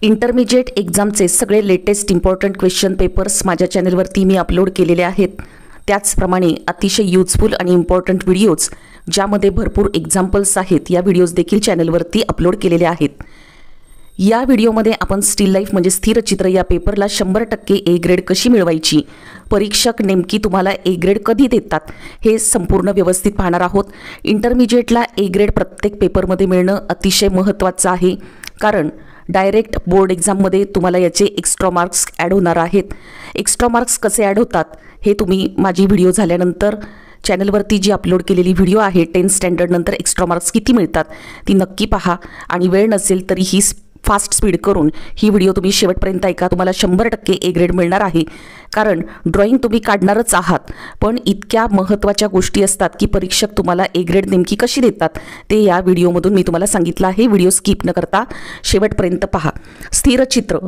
Intermediate एक्झामचे सगळे latest important question papers माझ्या चॅनलवरती मी अपलोड केलेले आहेत। त्याचप्रमाणे अतिशय युजफुल आणि इम्पॉर्टंट व्हिडिओज ज्यामध्ये भरपूर एक्झाम्पल्स आहेत या व्हिडिओज देखील चॅनलवरती अपलोड केलेले आहेत। या व्हिडिओमध्ये आपण स्टिल लाईफ म्हणजे स्थिर चित्र या पेपरला 100% ए ग्रेड कशी मिळवायची, परीक्षक नेमकी तुम्हाला ए ग्रेड कधी देतात हे संपूर्ण व्यवस्थित पाहणार आहोत। इंटरमिजिएटला ए ग्रेड प्रत्येक पेपरमध्ये मिळणं अतिशय महत्त्वाचं आहे, कारण डायरेक्ट बोर्ड एक्झाममध्ये तुम्हाला याचे एक्स्ट्रा मार्क्स ॲड होणार आहेत। एक्स्ट्रा मार्क्स कसे ॲड होतात हे तुम्ही माझी व्हिडिओ झाल्यानंतर चॅनलवरती जी अपलोड केलेली व्हिडिओ आहे 10th स्टँडर्ड नंतर एक्स्ट्रा मार्क्स किती मिळतात ती नक्की पहा, आणि वेळ नसेल तरी ही फास्ट स्पीड करून ही व्हिडिओ तुम्ही शेवटपर्यंत ऐका। तुम्हाला 100% ए ग्रेड मिळणार आहे, कारण ड्रॉइंग तुम्ही काढणारच आहात, पण इतक्या महत्त्वाच्या गोष्टी असतात की परीक्षक तुम्हाला ए ग्रेड नेमकी कशी देतात ते या व्हिडिओमधून मी तुम्हाला सांगितलं आहे। व्हिडिओ स्किप न करता शेवटपर्यंत पहा। स्थिर चित्र